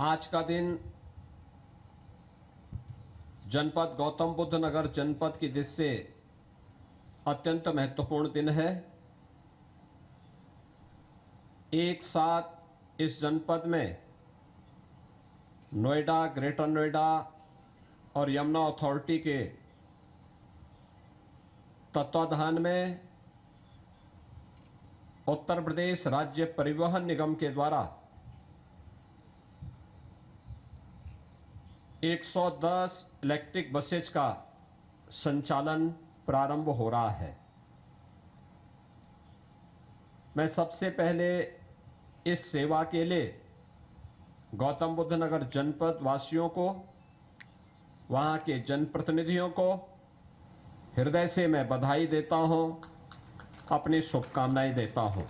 आज का दिन जनपद गौतम बुद्ध नगर जनपद की दृष्टि से अत्यंत महत्वपूर्ण दिन है। एक साथ इस जनपद में नोएडा, ग्रेटर नोएडा और यमुना अथॉरिटी के तत्वाधान में उत्तर प्रदेश राज्य परिवहन निगम के द्वारा 110 इलेक्ट्रिक बसेज का संचालन प्रारंभ हो रहा है। मैं सबसे पहले इस सेवा के लिए गौतम बुद्ध नगर जनपद वासियों को, वहां के जनप्रतिनिधियों को हृदय से मैं बधाई देता हूं, अपनी शुभकामनाएं देता हूं।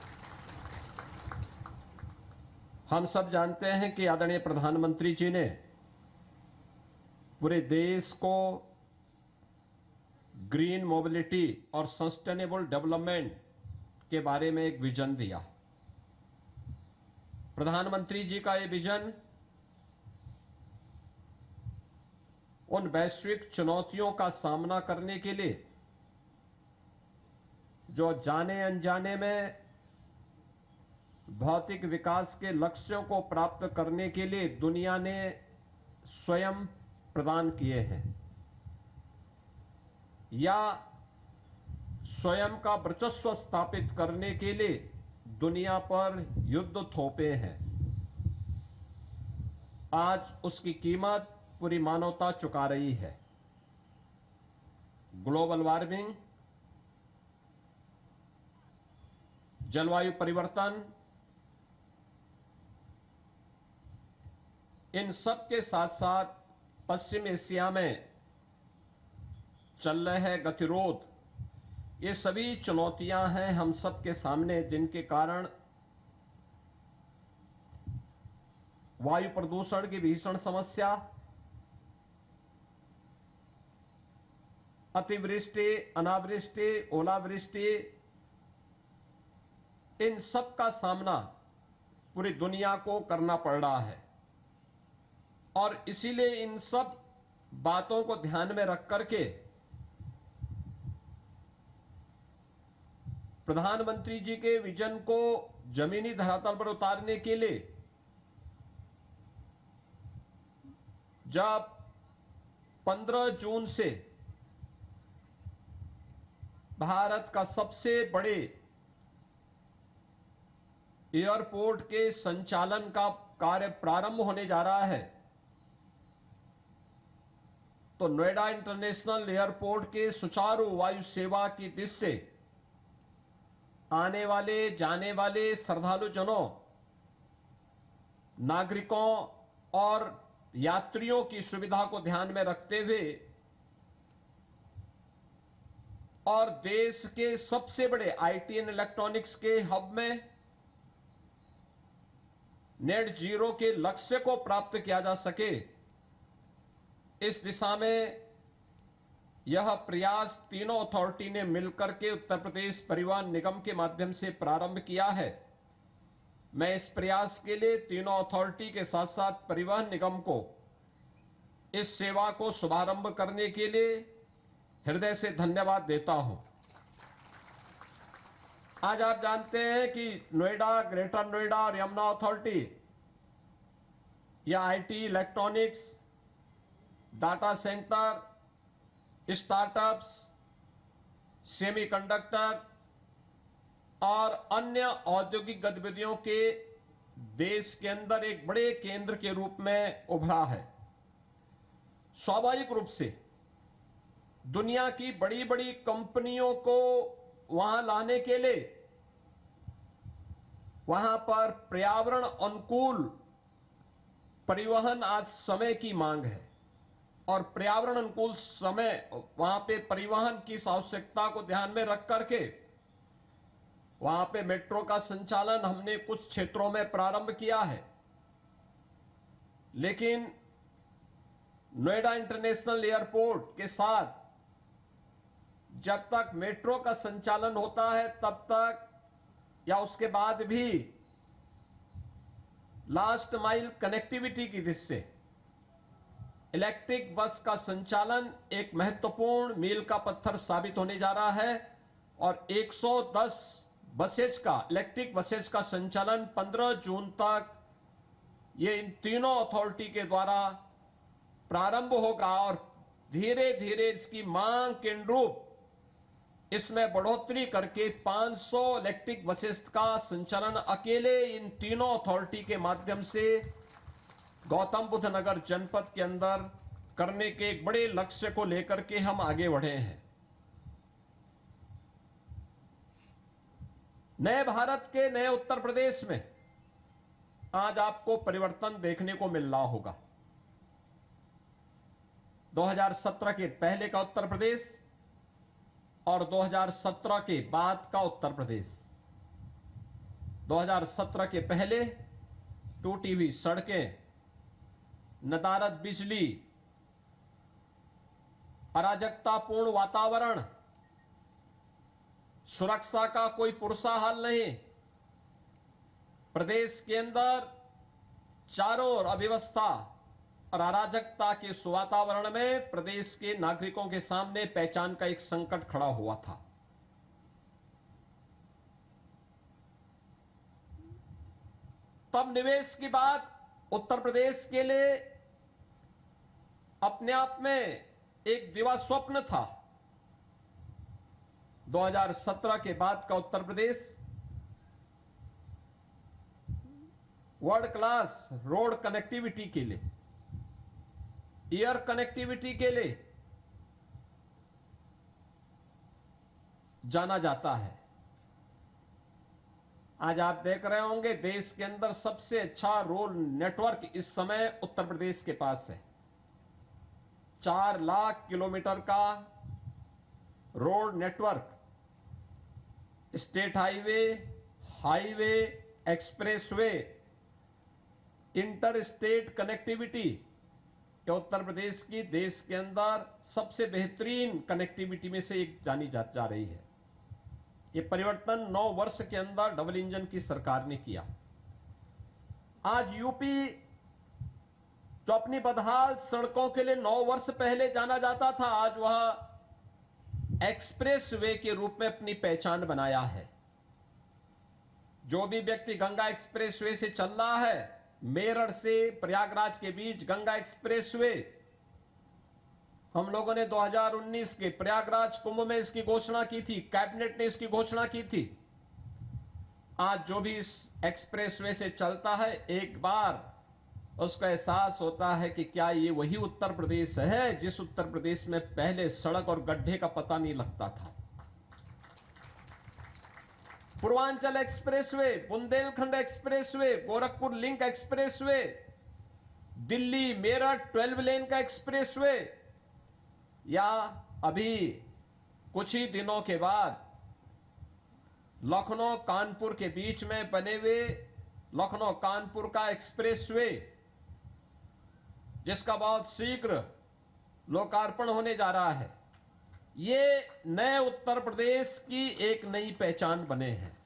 हम सब जानते हैं कि आदरणीय प्रधानमंत्री जी ने पूरे देश को ग्रीन मोबिलिटी और सस्टेनेबल डेवलपमेंट के बारे में एक विजन दिया। प्रधानमंत्री जी का यह विजन उन वैश्विक चुनौतियों का सामना करने के लिए जो जाने अनजाने में भौतिक विकास के लक्ष्यों को प्राप्त करने के लिए दुनिया ने स्वयं प्रदान किए हैं या स्वयं का वर्चस्व स्थापित करने के लिए दुनिया पर युद्ध थोपे हैं। आज उसकी कीमत पूरी मानवता चुका रही है। ग्लोबल वार्मिंग, जलवायु परिवर्तन, इन सब के साथ साथ पश्चिम एशिया में चल रहे गतिरोध, ये सभी चुनौतियां हैं हम सब के सामने, जिनके कारण वायु प्रदूषण की भीषण समस्या, अतिवृष्टि, अनावृष्टि, ओलावृष्टि, इन सब का सामना पूरी दुनिया को करना पड़ रहा है। और इसीलिए इन सब बातों को ध्यान में रख करके प्रधानमंत्री जी के विजन को जमीनी धरातल पर उतारने के लिए जब 15 जून से भारत का सबसे बड़े एयरपोर्ट के संचालन का कार्य प्रारंभ होने जा रहा है, तो नोएडा इंटरनेशनल एयरपोर्ट के सुचारू वायु सेवा की दृष्टि से आने वाले जाने वाले श्रद्धालुजनों, नागरिकों और यात्रियों की सुविधा को ध्यान में रखते हुए और देश के सबसे बड़े आईटी एंड इलेक्ट्रॉनिक्स के हब में नेट जीरो के लक्ष्य को प्राप्त किया जा सके, इस दिशा में यह प्रयास तीनों अथॉरिटी ने मिलकर के उत्तर प्रदेश परिवहन निगम के माध्यम से प्रारंभ किया है। मैं इस प्रयास के लिए तीनों अथॉरिटी के साथ साथ परिवहन निगम को इस सेवा को शुभारंभ करने के लिए हृदय से धन्यवाद देता हूं। आज आप जानते हैं कि नोएडा, ग्रेटर नोएडा और यमुना अथॉरिटी या IT, electronics, data centre, startups, semiconductor और अन्य औद्योगिक गतिविधियों के देश के अंदर एक बड़े केंद्र के रूप में उभरा है। स्वाभाविक रूप से दुनिया की बड़ी बड़ी कंपनियों को वहां लाने के लिए वहां पर पर्यावरण अनुकूल परिवहन आज समय की मांग है और पर्यावरण अनुकूल समय वहां पे परिवहन की आवश्यकता को ध्यान में रख करके वहां पे मेट्रो का संचालन हमने कुछ क्षेत्रों में प्रारंभ किया है। लेकिन नोएडा इंटरनेशनल एयरपोर्ट के साथ जब तक मेट्रो का संचालन होता है तब तक या उसके बाद भी लास्ट माइल कनेक्टिविटी की दृष्टि से इलेक्ट्रिक बस का संचालन एक महत्वपूर्ण मील का पत्थर साबित होने जा रहा है और 110 बसेज का इलेक्ट्रिक बसेज का संचालन 15 जून तक ये इन तीनों अथॉरिटी के द्वारा प्रारंभ होगा और धीरे धीरे इसकी मांग के अनुरूप इसमें बढ़ोतरी करके 500 इलेक्ट्रिक बसेस का संचालन अकेले इन तीनों अथॉरिटी के माध्यम से गौतम बुद्ध नगर जनपद के अंदर करने के एक बड़े लक्ष्य को लेकर के हम आगे बढ़े हैं। नए भारत के नए उत्तर प्रदेश में आज आपको परिवर्तन देखने को मिल रहा होगा। 2017 के पहले का उत्तर प्रदेश और 2017 के बाद का उत्तर प्रदेश। 2017 के पहले टूटी हुई सड़कें, नदारद बिजली, अराजकतापूर्ण वातावरण, सुरक्षा का कोई पुरसा हाल नहीं, प्रदेश के अंदर चारों ओर अव्यवस्था और अराजकता के इस वातावरण में प्रदेश के नागरिकों के सामने पहचान का एक संकट खड़ा हुआ था। तब निवेश की बात उत्तर प्रदेश के लिए अपने आप में एक दिवा स्वप्न था। 2017 के बाद का Uttar Pradesh world class road connectivity के लिए, एयर कनेक्टिविटी के लिए जाना जाता है। आज आप देख रहे होंगे देश के अंदर सबसे अच्छा रोड नेटवर्क इस समय उत्तर प्रदेश के पास है। 4 लाख किलोमीटर का road network, state highway, highway, expressway, inter state connectivity, ये उत्तर प्रदेश की देश के अंदर सबसे बेहतरीन कनेक्टिविटी में से एक जानी जा रही है। ये परिवर्तन 9 वर्ष के अंदर डबल इंजन की सरकार ने किया। आज यूपी जो अपनी बदहाल सड़कों के लिए 9 वर्ष पहले जाना जाता था, आज वह एक्सप्रेस वे के रूप में अपनी पहचान बनाया है। जो भी व्यक्ति गंगा एक्सप्रेस वे से चल रहा है, मेरठ से प्रयागराज के बीच गंगा एक्सप्रेसवे, हम लोगों ने 2019 के प्रयागराज कुंभ में इसकी घोषणा की थी, कैबिनेट ने इसकी घोषणा की थी। आज जो भी इस एक्सप्रेसवे से चलता है, एक बार उसको एहसास होता है कि क्या ये वही उत्तर प्रदेश है जिस उत्तर प्रदेश में पहले सड़क और गड्ढे का पता नहीं लगता था। Purvanchal expressway, Bundelkhand expressway, Gorakhpur link expressway, Delhi Meerut 12 लेन का एक्सप्रेसवे, या अभी कुछ ही दिनों के बाद लखनऊ कानपुर के बीच में बने हुए लखनऊ कानपुर का एक्सप्रेसवे, जिसका बहुत शीघ्र लोकार्पण होने जा रहा है। ये नए उत्तर प्रदेश की एक नई पहचान बने हैं।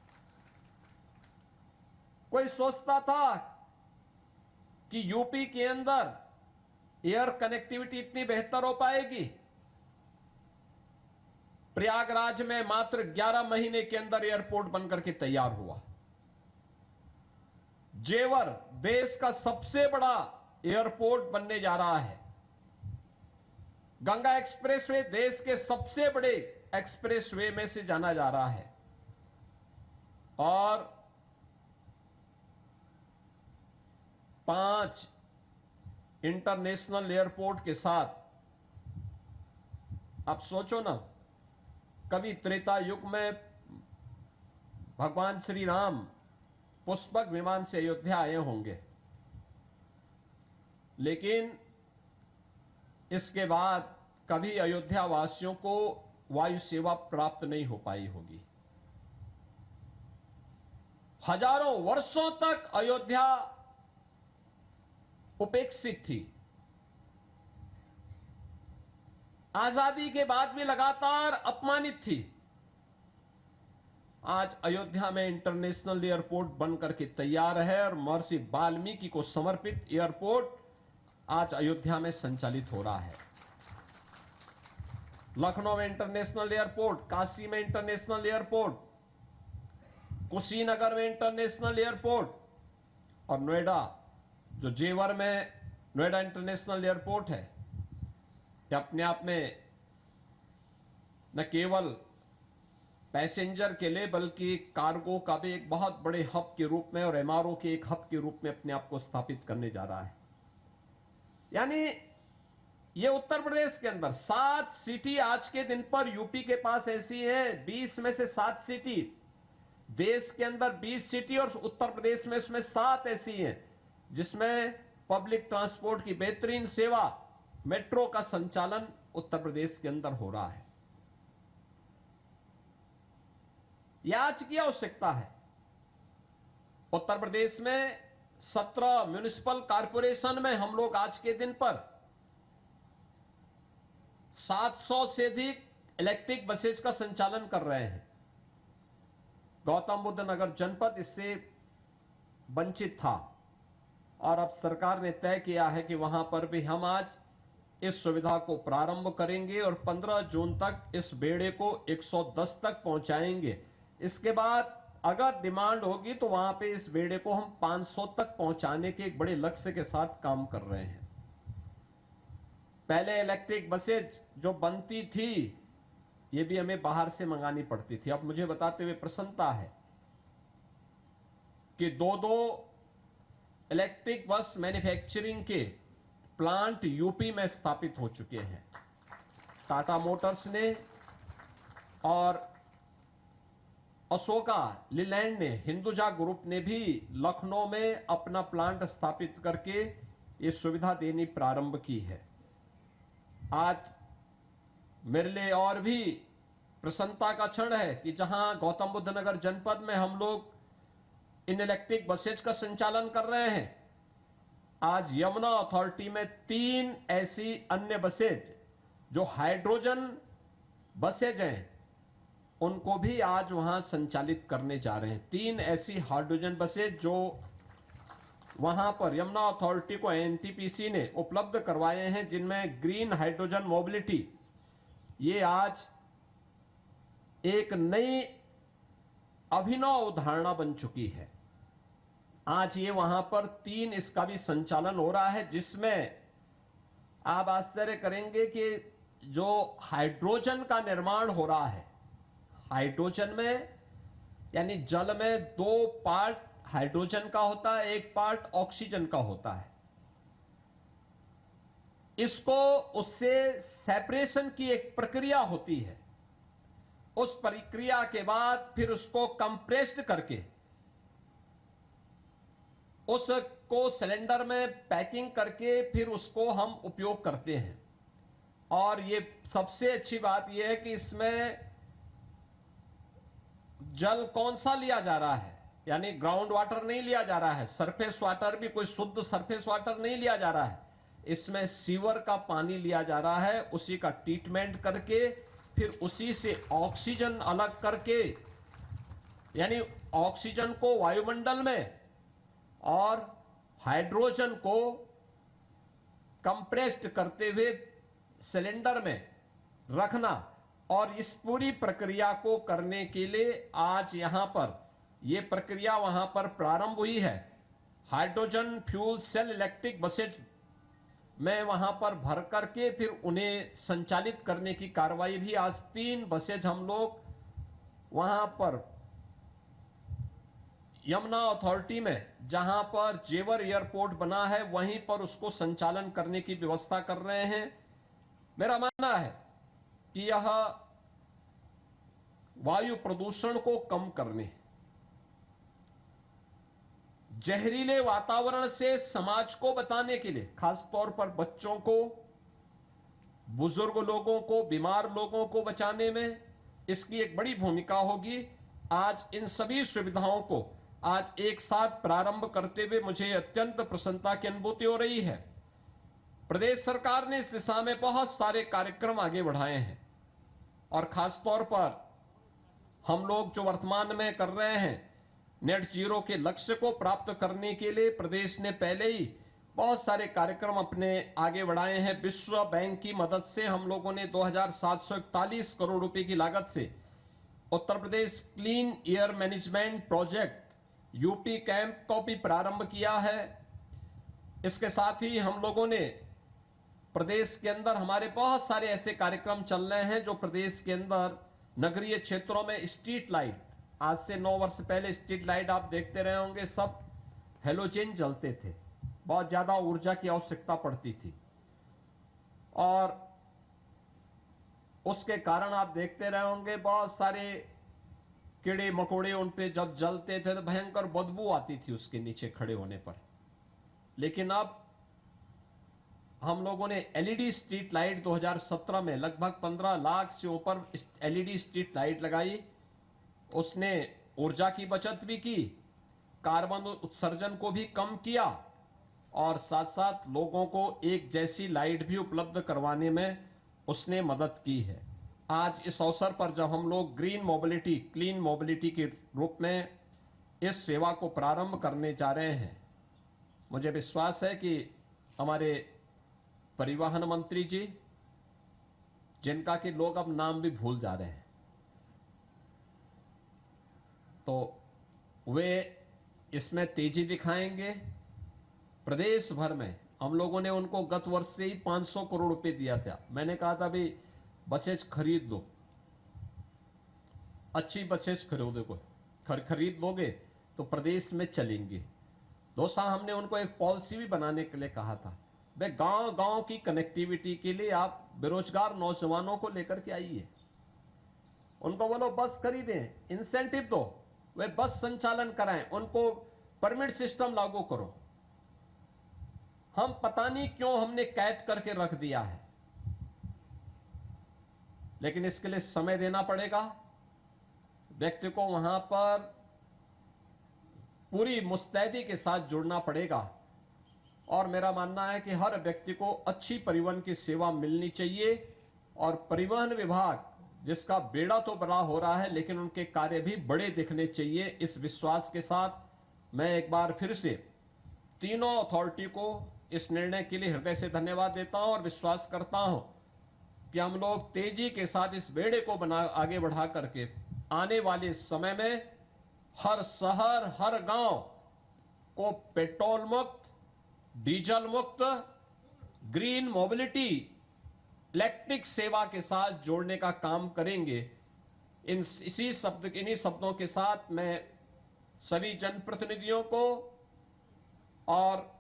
कोई सोचता था कि यूपी के अंदर एयर कनेक्टिविटी इतनी बेहतर हो पाएगी? प्रयागराज में मात्र 11 महीने के अंदर एयरपोर्ट बनकर के तैयार हुआ। जेवर देश का सबसे बड़ा एयरपोर्ट बनने जा रहा है। गंगा एक्सप्रेसवे देश के सबसे बड़े एक्सप्रेसवे में से जाना जा रहा है और 5 इंटरनेशनल एयरपोर्ट के साथ। आप सोचो ना, कभी त्रेता युग में भगवान श्री राम पुष्पक विमान से अयोध्या आए होंगे, लेकिन इसके बाद कभी अयोध्या वासियों को वायु सेवा प्राप्त नहीं हो पाई होगी। हजारों वर्षों तक अयोध्या उपेक्षित थी। आजादी के बाद भी लगातार अपमानित थी। आज अयोध्या में इंटरनेशनल एयरपोर्ट बन करके तैयार है और महर्षि वाल्मीकि को समर्पित एयरपोर्ट आज अयोध्या में संचालित हो रहा है। लखनऊ में इंटरनेशनल एयरपोर्ट, काशी में इंटरनेशनल एयरपोर्ट, कुशीनगर में इंटरनेशनल एयरपोर्ट और नोएडा, जो जेवर में नोएडा इंटरनेशनल एयरपोर्ट है, ये अपने आप में न केवल पैसेंजर के लिए बल्कि कार्गो का भी एक बहुत बड़े हब के रूप में और एमआरओ के एक हब के रूप में अपने आप को स्थापित करने जा रहा है। यानी ये उत्तर प्रदेश के अंदर 7 सिटी आज के दिन पर यूपी के पास ऐसी है, 20 में से 7 सिटी, देश के अंदर 20 सिटी और उत्तर प्रदेश में उसमें 7 ऐसी हैं जिसमें पब्लिक ट्रांसपोर्ट की बेहतरीन सेवा, मेट्रो का संचालन उत्तर प्रदेश के अंदर हो रहा है। यह आज की आवश्यकता है। उत्तर प्रदेश में 17 म्युनिसिपल कॉरपोरेशन में हम लोग आज के दिन पर 700 से अधिक इलेक्ट्रिक बसेज का संचालन कर रहे हैं। गौतम बुद्ध नगर जनपद इससे वंचित था और अब सरकार ने तय किया है कि वहां पर भी हम आज इस सुविधा को प्रारंभ करेंगे और 15 जून तक इस बेड़े को 110 तक पहुंचाएंगे। इसके बाद अगर डिमांड होगी तो वहां पे इस बेड़े को हम 500 तक पहुंचाने के एक बड़े लक्ष्य के साथ काम कर रहे हैं। पहले इलेक्ट्रिक बसेज जो बनती थी ये भी हमें बाहर से मंगानी पड़ती थी। अब मुझे बताते हुए प्रसन्नता है कि दो इलेक्ट्रिक बस मैन्युफैक्चरिंग के प्लांट यूपी में स्थापित हो चुके हैं। टाटा मोटर्स ने और अशोका लीलैंड ने, हिंदुजा ग्रुप ने भी लखनऊ में अपना प्लांट स्थापित करके ये सुविधा देनी प्रारंभ की है। आज मेरे लिए और भी प्रसन्नता का क्षण है कि जहां गौतम बुद्ध नगर जनपद में हम लोग इन इलेक्ट्रिक बसेज का संचालन कर रहे हैं, आज यमुना अथॉरिटी में 3 ऐसी अन्य बसेज जो हाइड्रोजन बसेज हैं उनको भी आज वहां संचालित करने जा रहे हैं। 3 ऐसी हाइड्रोजन बसेज जो वहां पर यमुना अथॉरिटी को एनटीपीसी ने उपलब्ध करवाए हैं, जिनमें ग्रीन हाइड्रोजन मोबिलिटी ये आज एक नई अभिनव अवधारणा बन चुकी है। आज ये वहां पर 3 इसका भी संचालन हो रहा है, जिसमें आप आश्चर्य करेंगे कि जो हाइड्रोजन का निर्माण हो रहा है, हाइड्रोजन में यानी जल में 2 पार्ट हाइड्रोजन का होता है, 1 पार्ट ऑक्सीजन का होता है। इसको उससे सेपरेशन की एक प्रक्रिया होती है। उस प्रक्रिया के बाद फिर उसको कंप्रेस्ड करके उसको सिलेंडर में पैकिंग करके फिर उसको हम उपयोग करते हैं। और ये सबसे अच्छी बात यह है कि इसमें जल कौन सा लिया जा रहा है, यानी ग्राउंड वाटर नहीं लिया जा रहा है, सरफेस वाटर भी कोई शुद्ध सरफेस वाटर नहीं लिया जा रहा है। इसमें सीवर का पानी लिया जा रहा है, उसी का ट्रीटमेंट करके फिर उसी से ऑक्सीजन अलग करके, यानी ऑक्सीजन को वायुमंडल में और हाइड्रोजन को कंप्रेस्ड करते हुए सिलेंडर में रखना। और इस पूरी प्रक्रिया को करने के लिए आज यहां पर यह प्रक्रिया वहां पर प्रारंभ हुई है। Hydrogen fuel cell electric buses में वहां पर भर करके फिर उन्हें संचालित करने की कार्रवाई भी आज 3 बसेज हम लोग वहां पर यमुना अथॉरिटी में, जहां पर जेवर एयरपोर्ट बना है, वहीं पर उसको संचालन करने की व्यवस्था कर रहे हैं। मेरा मानना है कि यह वायु प्रदूषण को कम करने, जहरीले वातावरण से समाज को बचाने के लिए, खासतौर पर बच्चों को, बुजुर्ग लोगों को, बीमार लोगों को बचाने में इसकी एक बड़ी भूमिका होगी। आज इन सभी सुविधाओं को आज एक साथ प्रारंभ करते हुए मुझे अत्यंत प्रसन्नता की अनुभूति हो रही है। प्रदेश सरकार ने इस दिशा में बहुत सारे कार्यक्रम आगे बढ़ाए हैं और खासतौर पर हम लोग जो वर्तमान में कर रहे हैं, नेट जीरो के लक्ष्य को प्राप्त करने के लिए प्रदेश ने पहले ही बहुत सारे कार्यक्रम अपने आगे बढ़ाए हैं। विश्व बैंक की मदद से हम लोगों ने 2741 करोड़ रुपए की लागत से Uttar Pradesh clean air management project UP camp को भी प्रारंभ किया है। इसके साथ ही हम लोगों ने प्रदेश के अंदर हमारे बहुत सारे ऐसे कार्यक्रम चल रहे हैं जो प्रदेश के अंदर नगरीय क्षेत्रों में स्ट्रीट लाइट, आज से 9 वर्ष पहले स्ट्रीट लाइट आप देखते रहे होंगे, सब हेलोजन जलते थे, बहुत ज्यादा ऊर्जा की आवश्यकता पड़ती थी और उसके कारण आप देखते रहे होंगे बहुत सारे कीड़े मकोड़े उन पे जब जलते थे तो भयंकर बदबू आती थी उसके नीचे खड़े होने पर। लेकिन अब हम लोगों ने एलईडी स्ट्रीट लाइट 2017 में लगभग 15 लाख से ऊपर एलईडी स्ट्रीट लाइट लगाई। उसने ऊर्जा की बचत भी की, कार्बन उत्सर्जन को भी कम किया और साथ साथ लोगों को एक जैसी लाइट भी उपलब्ध करवाने में उसने मदद की है। आज इस अवसर पर जब हम लोग ग्रीन मोबिलिटी, क्लीन मोबिलिटी के रूप में इस सेवा को प्रारंभ करने जा रहे हैं, मुझे विश्वास है कि हमारे परिवहन मंत्री जी, जिनका कि लोग अब नाम भी भूल जा रहे हैं, तो वे इसमें तेजी दिखाएंगे। प्रदेश भर में हम लोगों ने उनको गत वर्ष से ही 500 करोड़ रुपए दिया था। मैंने कहा था भाई बसेज खरीद दो, अच्छी बसेज खरीद लोगे तो प्रदेश में चलेंगे। 2 साल हमने उनको एक पॉलिसी भी बनाने के लिए कहा था, वे गांव-गांव की कनेक्टिविटी के लिए आप बेरोजगार नौजवानों को लेकर के आइए, उनको बोलो बस खरीदें, इंसेंटिव दो, वे बस संचालन कराएं, उनको परमिट सिस्टम लागू करो। हम पता नहीं क्यों हमने कैद करके रख दिया है, लेकिन इसके लिए समय देना पड़ेगा। व्यक्ति को वहां पर पूरी मुस्तैदी के साथ जुड़ना पड़ेगा और मेरा मानना है कि हर व्यक्ति को अच्छी परिवहन की सेवा मिलनी चाहिए और परिवहन विभाग, जिसका बेड़ा तो बड़ा हो रहा है लेकिन उनके कार्य भी बड़े दिखने चाहिए। इस विश्वास के साथ मैं एक बार फिर से तीनों अथॉरिटी को इस निर्णय के लिए हृदय से धन्यवाद देता हूं और विश्वास करता हूं कि हम लोग तेजी के साथ इस बेड़े को आगे बढ़ा करके आने वाले समय में हर शहर, हर गांव को पेट्रोल मुक्त, डीजल मुक्त, ग्रीन मोबिलिटी, इलेक्ट्रिक सेवा के साथ जोड़ने का काम करेंगे। इन्हीं शब्दों के साथ मैं सभी जनप्रतिनिधियों को और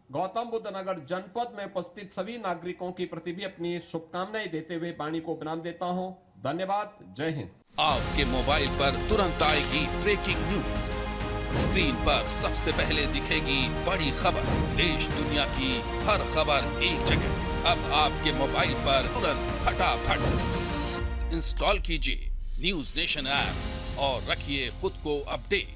गौतम बुद्ध नगर जनपद में उपस्थित सभी नागरिकों के प्रति भी अपनी शुभकामनाएं देते हुए वाणी को विराम देता हूं। धन्यवाद। जय हिंद। आपके मोबाइल पर तुरंत आएगी ब्रेकिंग न्यूज, स्क्रीन पर सबसे पहले दिखेगी बड़ी खबर, देश दुनिया की हर खबर एक जगह। अब आपके मोबाइल पर तुरंत फटाफट इंस्टॉल कीजिए न्यूज नेशन ऐप और रखिए खुद को अपडेट।